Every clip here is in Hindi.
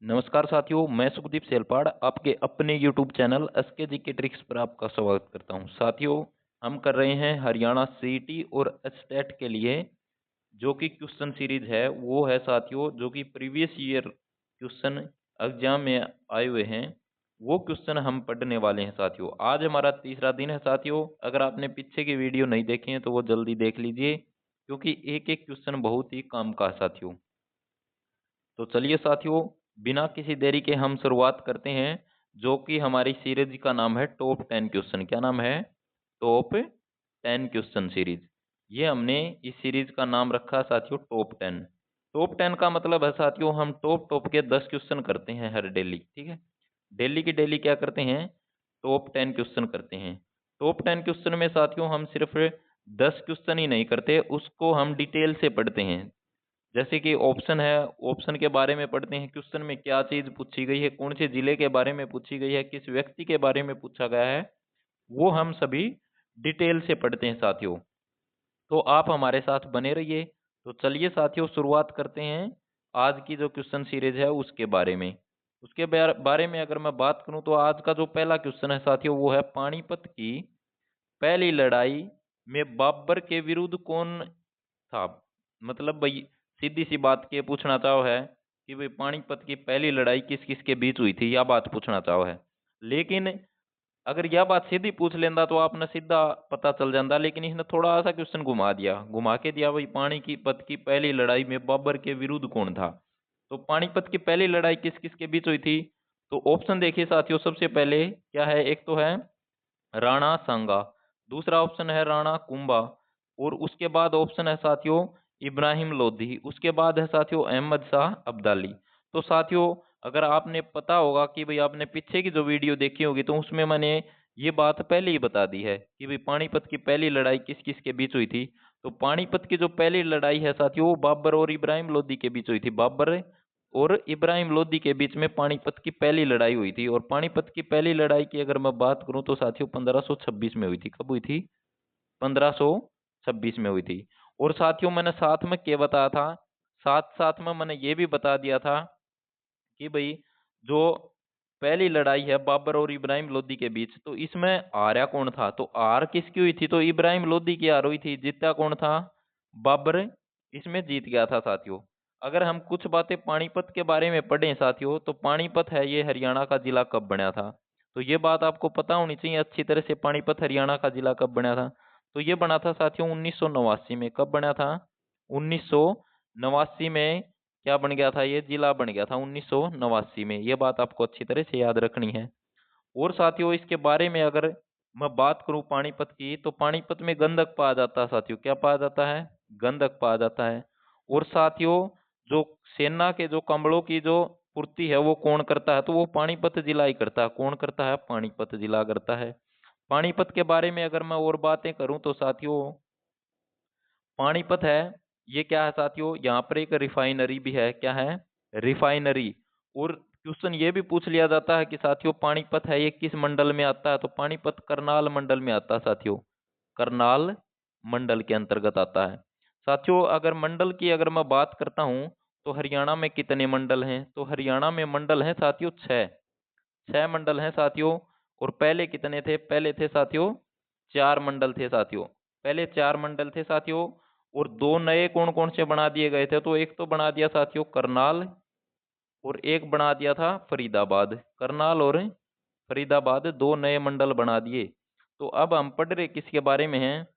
नमस्कार साथियों, मैं सुखदीप सेलपाड़ आपके अपने YouTube channel SK GK tricks पर आपका स्वागत करता हूं। साथियों, हम कर रहे हैं हरियाणा सीईटी और एस्टेट के लिए जो कि क्वेश्चन सीरीज है वो है साथियों, जो कि प्रीवियस ईयर क्वेश्चन एग्जाम में आए हुए हैं वो क्वेश्चन हम पढ़ने वाले हैं साथियों। आज हमारा तीसरा दिन है साथियों। अगर आपने पीछे की वीडियो नहीं देखी है तो वो जल्दी देख लीजिए, क्योंकि एक एक क्वेश्चन बहुत ही काम का है साथियों। तो चलिए साथियों, बिना किसी देरी के हम शुरुआत करते हैं, जो कि हमारी सीरीज का नाम है टॉप 10 क्वेश्चन। क्या नाम है? Top 10 question series. ये हमने इस सीरीज का नाम रखा साथियों टॉप 10। टॉप 10 का मतलब है साथियों, हम टॉप टॉप के 10 क्वेश्चन करते हैं हर डेली। ठीक है, डेली की डेली क्या करते हैं? टॉप 10 क्वेश्चन करते हैं। टॉप 10 क्वेश्चन में साथियों हम सिर्फ 10 क्वेश्चन ही नहीं करते, उसको हम डिटेल से पढ़ते हैं। जैसे कि ऑप्शन है, ऑप्शन के बारे में पढ़ते हैं, क्वेश्चन में क्या चीज पूछी गई है, कौन से जिले के बारे में पूछी गई है, किस व्यक्ति के बारे में पूछा गया है, वो हम सभी डिटेल से पढ़ते हैं साथियों। तो आप हमारे साथ बने रहिए। तो चलिए साथियों, शुरुआत करते हैं आज की जो क्वेश्चन सीरीज है उसके बारे में। उसके बारे में अगर मैं बात करूं तो आज का जो पहला क्वेश्चन है साथियों वो है, पानीपत की पहली लड़ाई में बाबर के विरुद्ध कौन था? मतलब भाई, सीधी सी बात के पूछना चाहो है कि भाई पानीपत की पहली लड़ाई किस किस के बीच हुई थी, यह बात पूछना चाहो है। लेकिन अगर यह बात सीधी पूछ लेंदा तो आपने सीधा पता चल जाता, लेकिन इसने थोड़ा सा क्वेश्चन घुमा दिया, घुमा के दिया भाई पानीपत की पहली लड़ाई में बाबर के विरुद्ध कौन था। तो पानीपत की पहली लड़ाई किस किस के बीच हुई थी? तो ऑप्शन देखिए साथियों, सबसे पहले क्या है, एक तो है राणा सांगा, दूसरा ऑप्शन है राणा कुंभा, और उसके बाद ऑप्शन है साथियों इब्राहिम लोधी, उसके बाद है साथियों अहमद शाह अब्दाली। तो साथियों, अगर आपने पता होगा कि भाई आपने पीछे की जो वीडियो देखी होगी तो उसमें मैंने ये बात पहले ही बता दी है कि भाई पानीपत की पहली लड़ाई किस किस के बीच हुई थी। तो पानीपत की जो पहली लड़ाई है साथियों वो बाबर और इब्राहिम लोधी के बीच हुई थी। बाबर और इब्राहिम लोदी के बीच में पानीपत की पहली लड़ाई हुई थी। और पानीपत की पहली लड़ाई की अगर मैं बात करूं तो साथियों 1526 में हुई थी। कब हुई थी? 1526 में हुई थी। और साथियों मैंने साथ में क्या बताया था, साथ साथ में मैंने ये भी बता दिया था कि भाई जो पहली लड़ाई है बाबर और इब्राहिम लोदी के बीच, तो इसमें आर्या कौन था? तो आर किसकी हुई थी? तो इब्राहिम लोदी की हार हुई थी। जीता कौन था? बाबर इसमें जीत गया था साथियों। अगर हम कुछ बातें पानीपत के बारे में पढ़ें साथियों, तो पानीपत है ये हरियाणा का जिला कब बना था? तो ये बात आपको पता होनी चाहिए अच्छी तरह से, पानीपत हरियाणा का जिला कब बना था। तो ये बना था साथियों 1989 में। कब बना था? 1989 में क्या बन गया था? ये जिला बन गया था 1989 में। ये बात आपको अच्छी तरह से याद रखनी है। और साथियों इसके बारे में अगर मैं बात करूं पानीपत की, तो पानीपत में गंधक पाया जाता है साथियों। क्या पाया जाता है? गंधक पाया जाता है। और साथियों जो सेना के जो कंबलों की जो पूर्ति है वो कौन करता है? तो वो पानीपत जिला ही करता है। कौन करता है? पानीपत जिला करता है। पानीपत के बारे में अगर मैं और बातें करूं तो साथियों, पानीपत है ये क्या है साथियों, यहाँ पर एक रिफाइनरी भी है। क्या है? रिफाइनरी। और क्वेश्चन ये भी पूछ लिया जाता है कि साथियों पानीपत है ये किस मंडल में आता है? तो पानीपत करनाल मंडल में आता है साथियों। करनाल मंडल के अंतर्गत आता है। साथियों अगर मंडल की अगर मैं बात करता हूँ, तो हरियाणा में कितने मंडल हैं? तो हरियाणा में मंडल हैं साथियों 6। 6 मंडल हैं साथियों। और पहले कितने थे? पहले थे साथियों 4 मंडल थे साथियों। पहले 4 मंडल थे साथियों। और दो नए कौन कौन से बना दिए गए थे? तो एक तो बना दिया साथियों करनाल, और एक बना दिया था फरीदाबाद। करनाल और फरीदाबाद दो नए मंडल बना दिए। तो अब हम पढ़ रहे किसके बारे में हैं?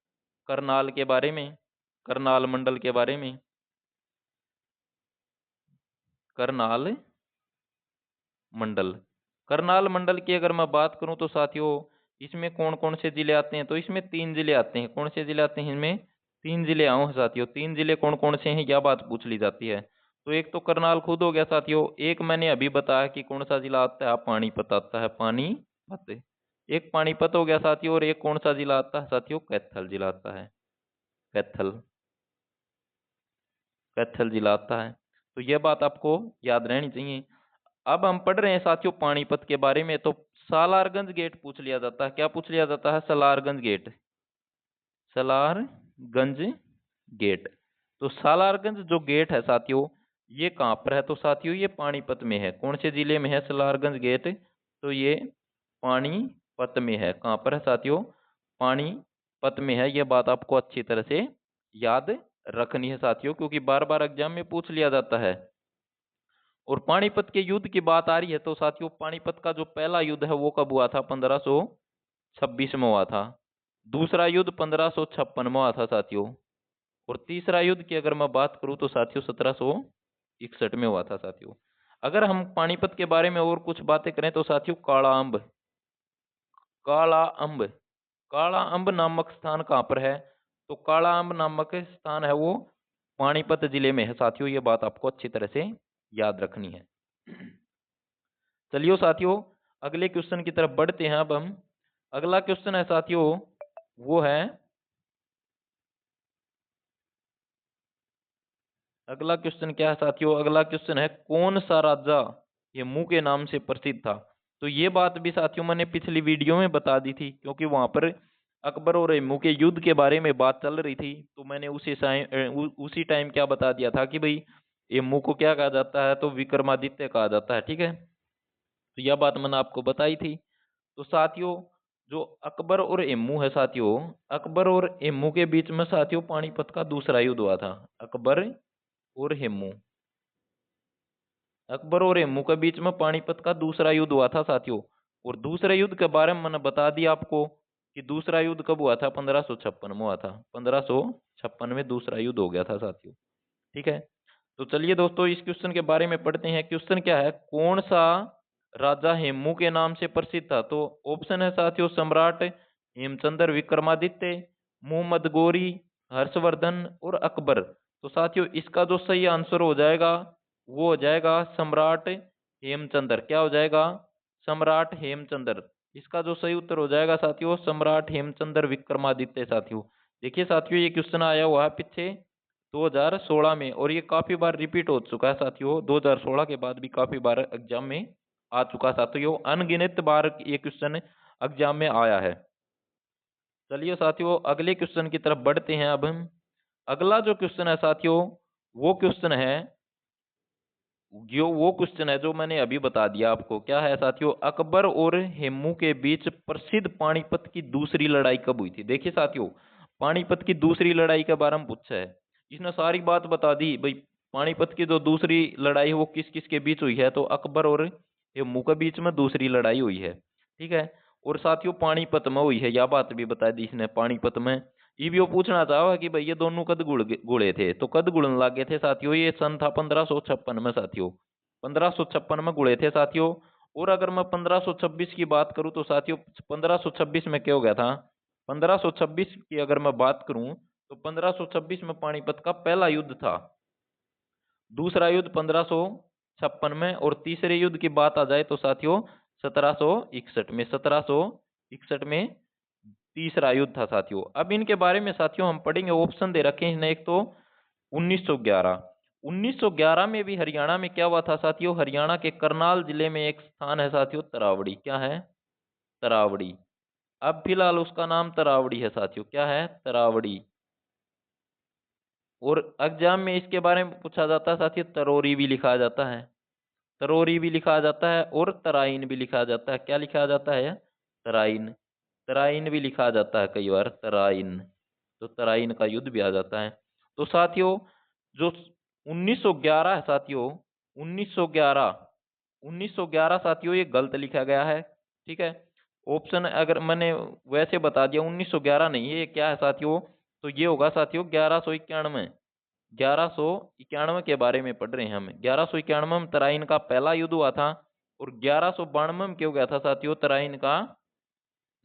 करनाल के बारे में, करनाल मंडल के बारे में। करनाल मंडल, करनाल मंडल की अगर मैं बात करूं तो साथियों इसमें कौन कौन से जिले आते हैं? तो इसमें 3 जिले आते हैं। कौन से जिले आते हैं इनमें? 3 जिले आओ साथियों। 3 जिले कौन कौन से हैं यह बात पूछ ली जाती है। तो एक तो करनाल खुद हो गया साथियों, एक मैंने अभी बताया कि कौन सा जिला आता है, पानीपत आता है। पानीपत, एक पानीपत हो गया साथियों। और एक कौन सा जिला आता है साथियों? कैथल जिला आता है। कैथल, कैथल जिला आता है। तो यह बात आपको याद रहनी चाहिए। अब हम पढ़ रहे हैं साथियों पानीपत के बारे में। तो सालारगंज गेट पूछ लिया जाता है। क्या पूछ लिया जाता है? सालारगंज गेट। सालारगंज गेट। तो सालारगंज जो गेट है साथियों, ये कहाँ पर है? तो साथियों ये पानीपत में है। कौन से जिले में है सलारगंज गेट? तो ये पानीपत में है। कहाँ पर है साथियों? पानीपत में है। ये बात आपको अच्छी तरह से याद रखनी है साथियों, क्योंकि बार बार एग्जाम में पूछ लिया जाता है। और पानीपत के युद्ध की बात आ रही है तो साथियों पानीपत का जो पहला युद्ध है वो कब हुआ था? 1526 में हुआ था। दूसरा युद्ध 1556 में हुआ था साथियों। और तीसरा युद्ध की अगर मैं बात करूं तो साथियों 1761 में हुआ था साथियों। अगर हम पानीपत के बारे में और कुछ बातें करें तो साथियों काला अम्ब काला अम्ब नामक स्थान कहाँ पर है? तो काला अम्ब नामक स्थान है वो पानीपत जिले में है साथियों। ये बात आपको अच्छी तरह से याद रखनी है। चलिए साथियों अगले क्वेश्चन की तरफ बढ़ते हैं। अब हम अगला क्वेश्चन है साथियों वो है, अगला क्वेश्चन क्या है साथियों? अगला क्वेश्चन है कौन सा राजा हेमू के नाम से प्रसिद्ध था? तो ये बात भी साथियों मैंने पिछली वीडियो में बता दी थी, क्योंकि वहां पर अकबर और हेमू के युद्ध के बारे में बात चल रही थी। तो मैंने उसी टाइम क्या बता दिया था कि भाई हेमू को क्या कहा जाता है? तो विक्रमादित्य कहा जाता है। ठीक है, तो यह बात मैंने आपको बताई थी। तो साथियों जो अकबर और हेमू है साथियों, अकबर और हेमू के बीच में साथियों पानीपत का दूसरा युद्ध हुआ था। अकबर और हेमू, अकबर और हेमू के बीच में पानीपत का दूसरा युद्ध हुआ था साथियों। और दूसरे युद्ध के बारे में मैंने बता दिया आपको कि दूसरा युद्ध कब हुआ था? 1556 में हुआ था। 1556 में दूसरा युद्ध हो गया था साथियों। ठीक है, तो चलिए दोस्तों इस क्वेश्चन के बारे में पढ़ते हैं। क्वेश्चन क्या है? कौन सा राजा हेमू के नाम से प्रसिद्ध था? तो ऑप्शन है साथियों सम्राट हेमचंद्र विक्रमादित्य, मोहम्मद गोरी, हर्षवर्धन और अकबर। तो साथियों इसका जो सही आंसर हो जाएगा वो हो जाएगा सम्राट हेमचंद्र। क्या हो जाएगा? सम्राट हेमचंद्र। इसका जो सही उत्तर हो जाएगा साथियों सम्राट हेमचंद्र विक्रमादित्य साथियों। देखिए साथियों ये क्वेश्चन आया हुआ है पीछे 2016 में, और ये काफी बार रिपीट हो चुका है साथियों। 2016 के बाद भी काफी बार एग्जाम में आ चुका है साथियों, अनगिनत बार ये क्वेश्चन एग्जाम में आया है। चलिए साथियों अगले क्वेश्चन की तरफ बढ़ते हैं। अब हम अगला जो क्वेश्चन है साथियों वो क्वेश्चन है, वो क्वेश्चन है जो मैंने अभी बता दिया आपको। क्या है साथियों? अकबर और हेमू के बीच प्रसिद्ध पानीपत की दूसरी लड़ाई कब हुई थी? देखिए साथियों पानीपत की दूसरी लड़ाई के बारे में पूछा है, इसने सारी बात बता दी भाई। पानीपत की जो दूसरी लड़ाई है वो किस किस के बीच हुई है? तो अकबर और हेमू के बीच में दूसरी लड़ाई हुई है। ठीक है, और साथियों पानीपत में हुई है, यह बात भी बता दी इसने पानीपत में। ये भी वो पूछना चाहा कि भाई ये दोनों कद गुड़े थे? तो कद गुड़न लगे थे साथियों, ये सन था 1556 में साथियों। 1556 में गुड़े थे साथियों। और अगर मैं 1526 की बात करूं तो साथियों 1526 में क्या हो गया था? 1526 की अगर मैं बात करूं तो 1526 में पानीपत का पहला युद्ध था। दूसरा युद्ध 1556 में, और तीसरे युद्ध की बात आ जाए तो साथियों 1761 में। 1761 में तीसरा युद्ध था साथियों। अब इनके बारे में साथियों हम पढ़ेंगे, ऑप्शन दे रखे हैं एक तो 1911। 1911 में भी हरियाणा में क्या हुआ था साथियों? हरियाणा के करनाल जिले में एक स्थान है साथियों तरावड़ी। क्या है? तरावड़ी। अब फिलहाल उसका नाम तरावड़ी है साथियों। क्या है? तरावड़ी। और एग्जाम में इसके बारे में पूछा जाता है साथियों, तरोरी भी लिखा जाता है। तरोरी भी लिखा जाता है और तराइन भी लिखा जाता है। क्या लिखा जाता है? तराइन। तराइन भी लिखा जाता है कई बार, तराइन। तो तराइन का युद्ध भी आ जाता है। तो साथियों जो 1911 है साथियों, 1911 1911 साथियों ये गलत लिखा गया है। ठीक है, ऑप्शन अगर मैंने वैसे बता दिया 1911 नहीं है, ये क्या है साथियों? तो ये होगा साथियों 1191। 1191 के बारे में पढ़ रहे हैं हम। 1191 में तराइन का पहला युद्ध हुआ था, और 1192 में क्या हो गया था साथियों? तराइन का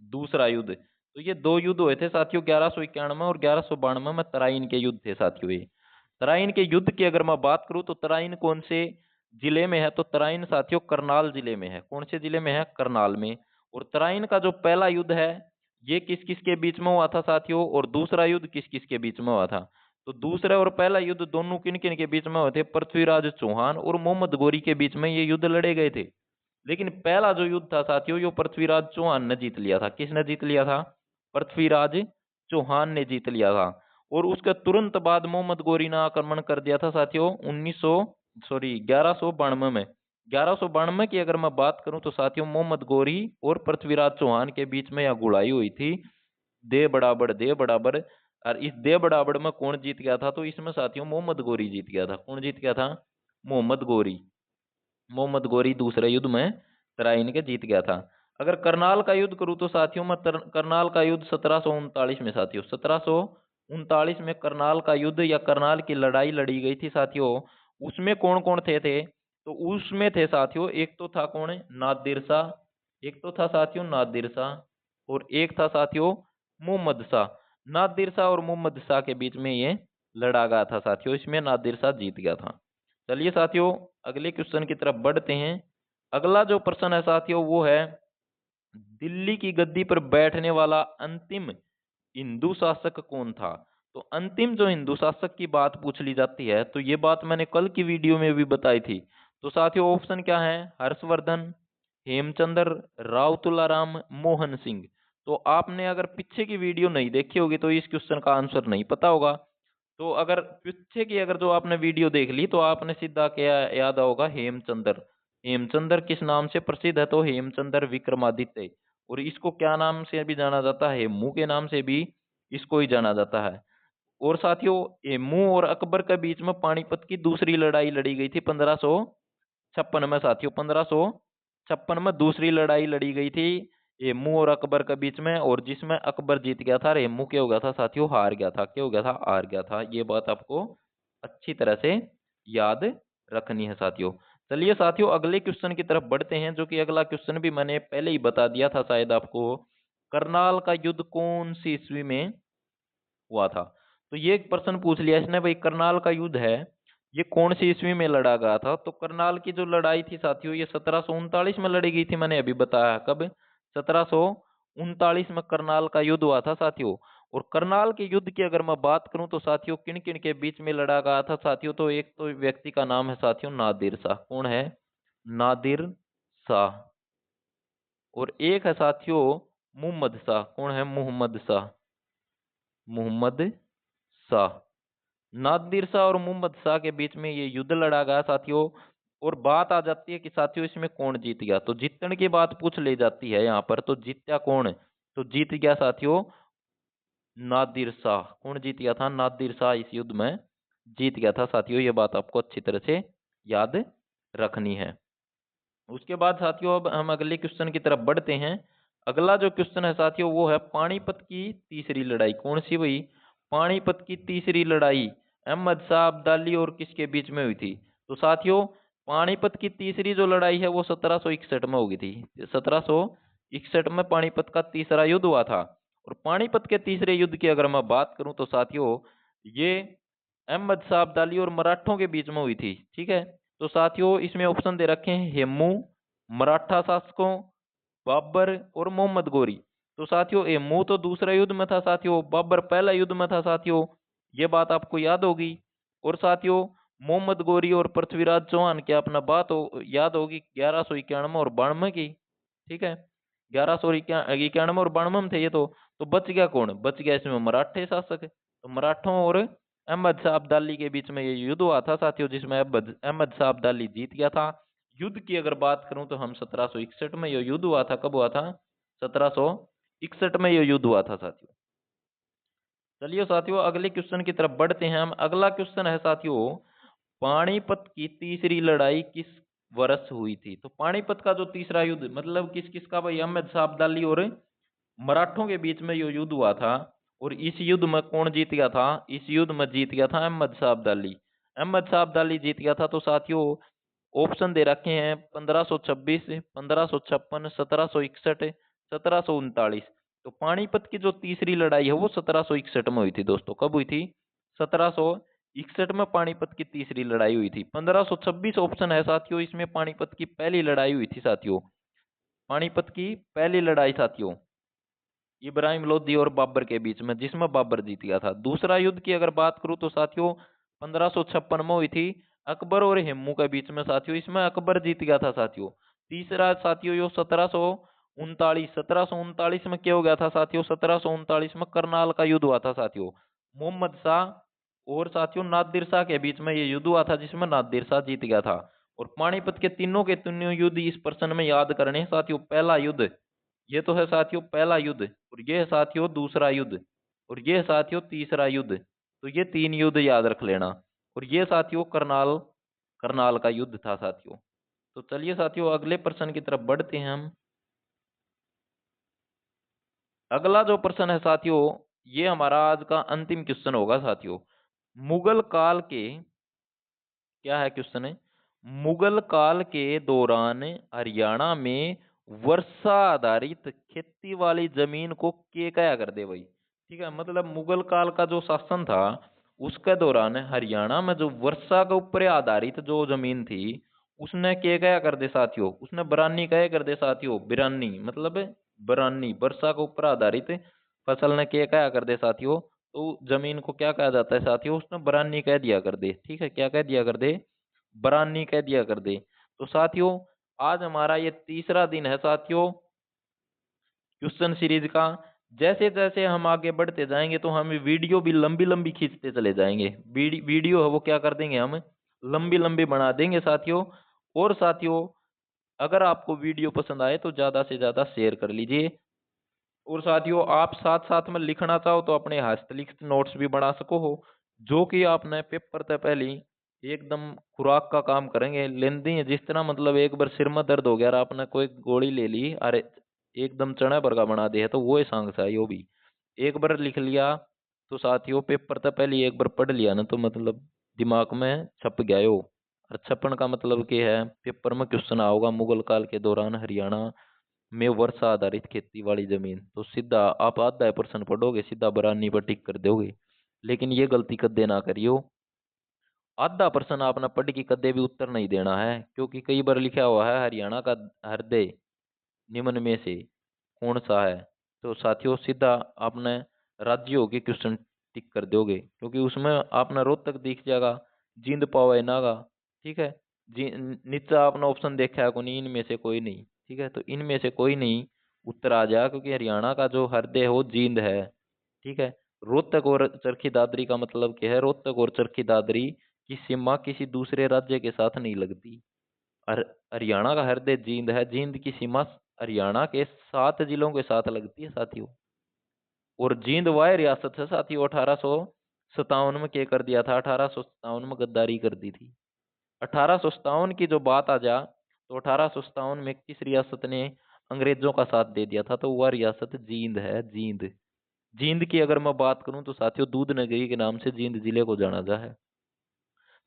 दूसरा युद्ध। तो ये दो युद्ध हुए थे साथियों 1191 और 1192 में तराइन के युद्ध थे साथियों ये। तराइन के युद्ध की अगर मैं बात करूं तो तराइन कौन से जिले में है? तो तराइन साथियों करनाल जिले में है। कौन से जिले में है? करनाल में। और तराइन का जो पहला युद्ध है ये किस किस के बीच में हुआ था साथियों? और दूसरा युद्ध किस किस के बीच में हुआ था? तो दूसरा और पहला युद्ध दोनों किन किन के बीच में हुए थे? पृथ्वीराज चौहान और मोहम्मद गोरी के बीच में ये युद्ध लड़े गए थे। लेकिन पहला जो युद्ध था साथियों ये पृथ्वीराज चौहान ने जीत लिया था। किसने जीत लिया था? पृथ्वीराज चौहान ने जीत लिया था। और उसके तुरंत बाद मोहम्मद गोरी ने आक्रमण कर दिया था साथियों 1912 सॉरी 1192 में, 1192 की अगर मैं बात करूं तो साथियों मोहम्मद गौरी और पृथ्वीराज चौहान के बीच में यह गुड़ाई हुई थी, दे बराबर दे बराबर। और इस दे बराबर में कौन जीत गया था? तो इसमें साथियों मोहम्मद गौरी जीत गया था। कौन जीत गया था? मोहम्मद गौरी। मोहम्मद गौरी दूसरे युद्ध में तराइन के जीत गया था। अगर करनाल का युद्ध करूं तो साथियों मैं करनाल का युद्ध 1739 में, साथियों 1739 में करनाल का युद्ध या करनाल की लड़ाई लड़ी गई थी साथियों। उसमें कौन कौन थे? तो उसमें थे साथियों, एक तो था कौन? नादिर शाह। एक तो था साथियों नादिर शाह और एक था साथियों मोहम्मद शाह। नादिर शाह और मोहम्मद शाह के बीच में ये लड़ा गया था साथियों, इसमें नादिर शाह जीत गया था। चलिए साथियों अगले क्वेश्चन की तरफ बढ़ते हैं। अगला जो प्रश्न है साथियों वो है, दिल्ली की गद्दी पर बैठने वाला अंतिम हिंदू शासक कौन था? तो अंतिम जो हिंदू शासक की बात पूछ ली जाती है तो ये बात मैंने कल की वीडियो में भी बताई थी। तो साथियों ऑप्शन क्या है? हर्षवर्धन, हेमचंद्र, राव तुलाराम, मोहन सिंह। तो आपने अगर पीछे की वीडियो नहीं देखी होगी तो इस क्वेश्चन का आंसर नहीं पता होगा। तो अगर पीछे की अगर जो आपने वीडियो देख ली तो आपने सीधा क्या याद होगा? हेमचंद्र। हेमचंद्र किस नाम से प्रसिद्ध है? तो हेमचंद्र विक्रमादित्य। और इसको क्या नाम से भी जाना जाता है? हेमू के नाम से भी इसको ही जाना जाता है। और साथियों हेमू और अकबर के बीच में पानीपत की दूसरी लड़ाई लड़ी गई थी 1556 में साथियों। 1556 में दूसरी लड़ाई लड़ी गई थी हेमू और अकबर के बीच में, और जिसमें अकबर जीत गया था और हेमू क्या हो गया था साथियों? हार गया था। क्या हो गया था? हार गया था। ये बात आपको अच्छी तरह से याद रखनी है साथियों। चलिए साथियों अगले क्वेश्चन की तरफ बढ़ते हैं, जो कि अगला क्वेश्चन भी मैंने पहले ही बता दिया था शायद आपको। करनाल का युद्ध कौन सी ईस्वी में हुआ था? तो ये एक प्रश्न पूछ लिया इसने भाई, करनाल का युद्ध है ये कौन सी ईस्वी में लड़ा गया था? तो करनाल की जो लड़ाई थी साथियों ये 1739 में लड़ी गई थी। मैंने अभी बताया कब? 1739 में करनाल का युद्ध हुआ था साथियों। और करनाल के युद्ध की अगर मैं बात करूं तो साथियों किन किन के बीच में लड़ा गया था साथियों? तो एक तो व्यक्ति का नाम है साथियों नादिर शाह। कौन है? नादिर शाह। और एक है साथियों मोहम्मद शाह। कौन है? मोहम्मद शाह। मोहम्मद शाह। नादिर शाह और मोहम्मद शाह के बीच में ये युद्ध लड़ा गया साथियों। और बात आ जाती है कि साथियों इसमें कौन जीत गया? तो जीतने की बात पूछ ली जाती है यहाँ पर। तो जीता कौन? तो जीत गया साथियों नादिर शाह। कौन जीत गया था? नादिर शाह इस युद्ध में जीत गया था साथियों। ये बात आपको अच्छी तरह से याद रखनी है। उसके बाद साथियों अब हम अगले क्वेश्चन की तरफ बढ़ते हैं। अगला जो क्वेश्चन है साथियों वो है पानीपत की तीसरी लड़ाई। कौन सी हुई? पानीपत की तीसरी लड़ाई अहमद शाह अब्दाली और किसके बीच में हुई थी? तो साथियों पानीपत की तीसरी जो लड़ाई है वो 1761 में होगी थी। 1761 में पानीपत का तीसरा युद्ध हुआ था। और पानीपत के तीसरे युद्ध की अगर मैं बात करूं तो साथियों ये अहमद शाह अब्दाली और मराठों के बीच में हुई थी। ठीक है। तो साथियों इसमें ऑप्शन दे रखे हैं हेमू, मराठा शासकों, बाबर और मोहम्मद गौरी। तो साथियों हेमू तो दूसरा युद्ध में था साथियों, बाबर पहला युद्ध में था साथियों। ये बात आपको याद होगी। और साथियों मोहम्मद गौरी और पृथ्वीराज चौहान की अपना बात याद होगी 1191 और 92 की। ठीक है। 1191 और 92 में थे ये तो बच गया कौन? बच गया इसमें मराठे शासक। तो मराठों और अहमद शाह अब्दाली के बीच में ये युद्ध हुआ था साथियों, जिसमें अहमद शाह अब्दाली जीत गया था। युद्ध की अगर बात करूं तो हम 1761 में ये युद्ध हुआ था। कब हुआ था? 1761 में ये युद्ध हुआ था साथियों। चलिए साथियों अगले क्वेश्चन की तरफ बढ़ते हैं हम। अगला क्वेश्चन है साथियों पानीपत की तीसरी लड़ाई किस वर्ष हुई थी? तो पानीपत का जो तीसरा युद्ध मतलब किस किस का? भाई अहमद शाह अब्दाली और मराठों के बीच में ये युद्ध हुआ था। और इस युद्ध में कौन जीत गया था? इस युद्ध में जीत गया था अहमद शाह अब्दाली। अहमद शाह अब्दाली जीत गया था। तो साथियों ऑप्शन दे रखे हैं 1526, 1556, 1761, 1739। तो पानीपत की जो तीसरी लड़ाई है वो 1761 में हुई थी दोस्तों। कब हुई थी? 1761 में पानीपत की तीसरी लड़ाई हुई थी। 1526 ऑप्शन है साथियों, इसमें पानीपत की पहली लड़ाई हुई थी साथियों। पानीपत की पहली लड़ाई साथियों इब्राहिम लोधी और बाबर के बीच में, जिसमें बाबर जीत गया था। दूसरा युद्ध की अगर बात करूं तो साथियों 1556 में हुई थी अकबर और हेमू के बीच में साथियों, इसमें अकबर जीत गया था साथियों। तीसरा साथियों यो 1739 में क्या हो गया था साथियों? 1739 में करनाल का युद्ध हुआ था साथियों। मोहम्मद शाह और साथियों नादिर शाह के बीच में ये युद्ध हुआ था जिसमें नादिर शाह जीत गया था। और पानीपत के तीनों युद्ध इस प्रश्न में याद करने हैं साथियों। पहला युद्ध ये तो है साथियों पहला युद्ध, और ये है साथियों दूसरा युद्ध, और ये है साथियों तीसरा युद्ध। तो ये 3 युद्ध याद रख लेना। और ये साथियों करनाल करनाल का युद्ध था साथियों। तो चलिए साथियों अगले प्रश्न की तरफ बढ़ते हैं हम। अगला जो प्रश्न है साथियों, ये हमारा आज का अंतिम क्वेश्चन होगा साथियों। मुगल काल के क्या है क्वेश्चन है, मुगल काल के दौरान हरियाणा में वर्षा आधारित खेती वाली जमीन को के कहा कर दे भाई। ठीक है, मतलब मुगल काल का जो शासन था उसके दौरान हरियाणा में जो वर्षा के ऊपर आधारित जो जमीन थी उसने के कहा कर दे साथियों, उसने बरानी कहे कर दे साथियों। बिरानी मतलब बरानी, वर्षा के ऊपर आधारित फसल ने के कहा कर दे साथियों। तो जमीन को क्या कहा जाता है साथियों, उसने बरानी कह दिया कर दे। ठीक है, क्या कह दिया कर दे, बरानी कह दिया कर दे। तो साथियों आज हमारा ये तीसरा दिन है साथियों क्वेश्चन सीरीज का। जैसे जैसे हम आगे बढ़ते जाएंगे तो हम वीडियो भी लंबी लंबी खींचते चले जाएंगे। वीडियो है वो क्या कर देंगे हम, लंबी लंबी बना देंगे साथियों। और साथियों अगर आपको वीडियो पसंद आए तो ज्यादा से ज्यादा शेयर कर लीजिए। और साथियों आप साथ साथ में लिखना चाहो तो अपने हस्तलिखित नोट्स भी बना सको हो, जो कि आपने पेपर से पहले ही एकदम खुराक का काम करेंगे। लेंदी है जिस तरह, मतलब एक बार सिर में दर्द हो गया और आपने कोई गोली ले ली, अरे एकदम चना भर का बना दिया, तो वो सांग सा यो भी एक बार लिख लिया तो साथियों पेपर से पहले एक बार पढ़ लिया ना तो मतलब दिमाग में छप गया यो। और छपन का मतलब क्या है, पेपर में क्वेश्चन आओगा मुगल काल के दौरान हरियाणा में वर्षा आधारित खेती वाली जमीन, तो सीधा आप आधा प्रश्न पढ़ोगे सीधा बरानी पर टिक कर दोगे। लेकिन ये गलती कदे ना करियो, आधा प्रश्न आपने पढ़ के कदे भी उत्तर नहीं देना है, क्योंकि कई बार लिखा हुआ है हरियाणा का हृदय निम्न में से कौन सा है। तो साथियों सीधा आपने राज्यों के क्वेश्चन टिक कर दोगे, क्योंकि उसमें आपने रोहतक दिख जाएगा, जींद पावे नागा। ठीक है, जी नीचे आपने ऑप्शन देखा है कोई, इनमें से कोई नहीं। ठीक है, तो इनमें से कोई नहीं उत्तर आ जाएगा, क्योंकि हरियाणा का जो हृदय है वो जींद है। ठीक है, रोहतक और चरखी दादरी का मतलब क्या है, रोहतक और चरखी दादरी की सीमा किसी दूसरे राज्य के साथ नहीं लगती। हर हरियाणा का हृदय जींद है, जींद की सीमा हरियाणा के 7 जिलों के साथ लगती है साथियों। और जींद वह रियासत है साथियों 1857 में क्या कर दिया था, 1857 में गद्दारी कर दी थी। 1857 की जो बात आ जा तो 1857 में किस रियासत ने अंग्रेजों का साथ दे दिया था, तो वह रियासत जींद है, जींद। जींद की अगर मैं बात करूं तो साथियों दूध नगरी के नाम से जींद जिले को जाना जा है।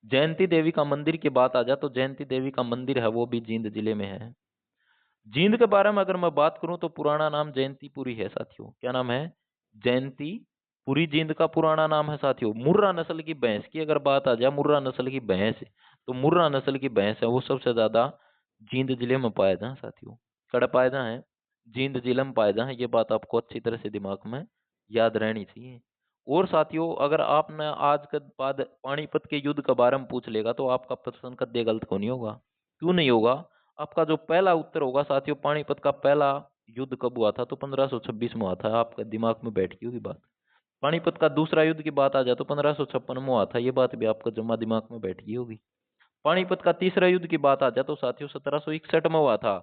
जयंती देवी का मंदिर की बात आ जा तो जयंती देवी का मंदिर है वो भी जींद जिले में है। जींद के बारे में अगर मैं बात करूं तो पुराना नाम जयंतीपुरी है साथियों। क्या नाम है, जयंतीपुरी जींद का पुराना नाम है साथियों। मुर्रा नस्ल की भैंस की अगर बात आ जाए, मुर्रा नस्ल की भैंस, तो मुर्रा नस्ल की भैंस है वो सबसे ज्यादा जींद जिले में पाया जाए साथियों। कड़ पाए जाए, जींद जिले में पाए जाए, ये बात आपको अच्छी तरह से दिमाग में याद रहनी चाहिए। और साथियों अगर आपने आज के बाद पानीपत के युद्ध के बारे में पूछ लेगा तो आपका प्रश्न कद्दे गलत को नहीं होगा। क्यों नहीं होगा, आपका जो पहला उत्तर होगा साथियों, पानीपत का पहला युद्ध कब हुआ था, तो 1526 में हुआ था। आपका दिमाग में बैठ गई होगी बात। पानीपत का दूसरा युद्ध की बात आ जाए तो 1556 में हुआ था, ये बात भी आपका जमा दिमाग में बैठ गई होगी। पानीपत का तीसरा युद्ध की बात आ जाए तो साथियों 1761 में हुआ था।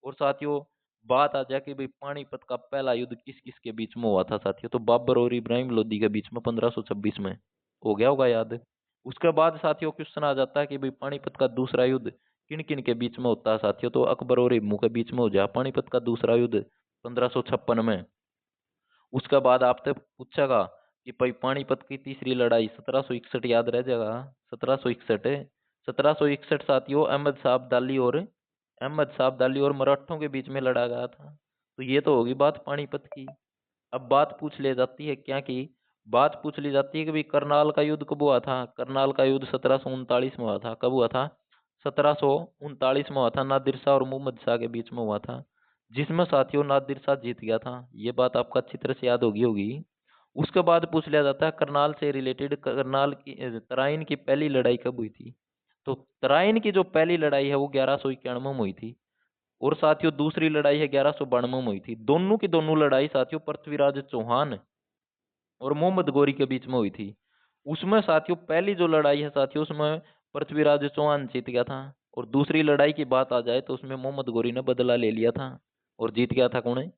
और साथियों बात आ जाए कि भाई पानीपत का पहला युद्ध किस किस के बीच में हुआ था साथियों, तो बाबर और इब्राहिम लोदी के बीच में 1526 में। हो गया होगा याद। उसके बाद साथियों क्वेश्चन आ जाता है कि भाई पानीपत का दूसरा युद्ध किन किन के बीच में होता है साथियों, तो अकबर और इब्मू के बीच में हो जाए पानीपत का दूसरा युद्ध 1556 में। उसके बाद आपसे पूछेगा कि भाई पानीपत की तीसरी लड़ाई 1761 याद रह जाएगा। 1761, 1761 साथियों अहमद साहब दाली और मराठों के बीच में लड़ा गया था। तो ये तो होगी बात पानीपत की। अब बात पूछ ले जाती है क्या की, बात पूछ ली जाती है कि भाई करनाल का युद्ध कब हुआ था। करनाल का युद्ध 1739 में हुआ था। कब हुआ था, 1739 में हुआ था। नादिर शाह और मोहम्मद शाह के बीच में हुआ था, जिसमें साथियों नादिर शाह जीत गया था। ये बात आपको अच्छी तरह से याद होगी। उसके बाद पूछ लिया जाता है करनाल से रिलेटेड, करनाल की तराइन की पहली लड़ाई कब हुई थी। तो तराइन की जो पहली लड़ाई है वो 1191 में हुई थी। और साथियों दूसरी लड़ाई है 1192 में हुई थी। दोनों की दोनों लड़ाई साथियों पृथ्वीराज चौहान और मोहम्मद गौरी के बीच में हुई थी। उसमें साथियों पहली जो लड़ाई है साथियों, उसमें पृथ्वीराज चौहान जीत गया था। और दूसरी लड़ाई की बात आ जाए तो उसमें मोहम्मद गौरी ने बदला ले लिया था और जीत गया था कौन है?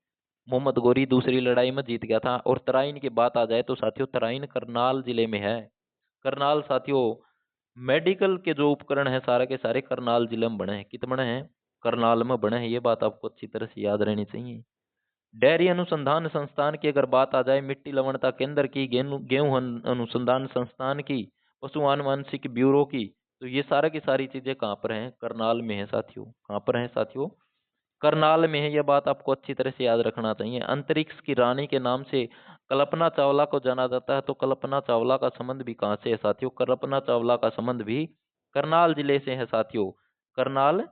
मोहम्मद गौरी दूसरी लड़ाई में जीत गया था। और तराइन की बात आ जाए तो साथियों तराइन करनाल जिले में है। करनाल साथियों मेडिकल के जो उपकरण है सारे के सारे करनाल जिले में बने हैं। कितने बने हैं? करनाल में बने हैं। ये बात आपको अच्छी तरह से याद रहनी चाहिए। डेयरी अनुसंधान संस्थान की अगर बात आ जाए, मिट्टी लवणता केंद्र की, गेहूं गेहूं अनुसंधान संस्थान की, पशु आनुवंशिक ब्यूरो की, तो ये सारा की सारी चीजें कहाँ पर हैं? करनाल में है साथियों। कहाँ पर है साथियों? करनाल में है। यह बात आपको अच्छी तरह से याद रखना चाहिए। अंतरिक्ष की रानी के नाम से कल्पना चावला को जाना जाता है, तो कल्पना चावला का संबंध भी कहाँ से है साथियों? कल्पना चावला का संबंध भी करनाल जिले से है साथियों। करनाल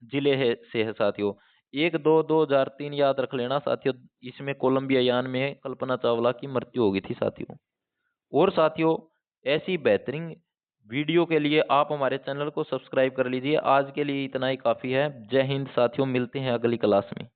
जिले है से है साथियों। 1/2/2003 याद रख लेना साथियों। इसमें कोलंबिया यान में कल्पना चावला की मृत्यु हो गई थी साथियों। और साथियों ऐसी बेहतरीन वीडियो के लिए आप हमारे चैनल को सब्सक्राइब कर लीजिए। आज के लिए इतना ही काफ़ी है। जय हिंद साथियों, मिलते हैं अगली क्लास में।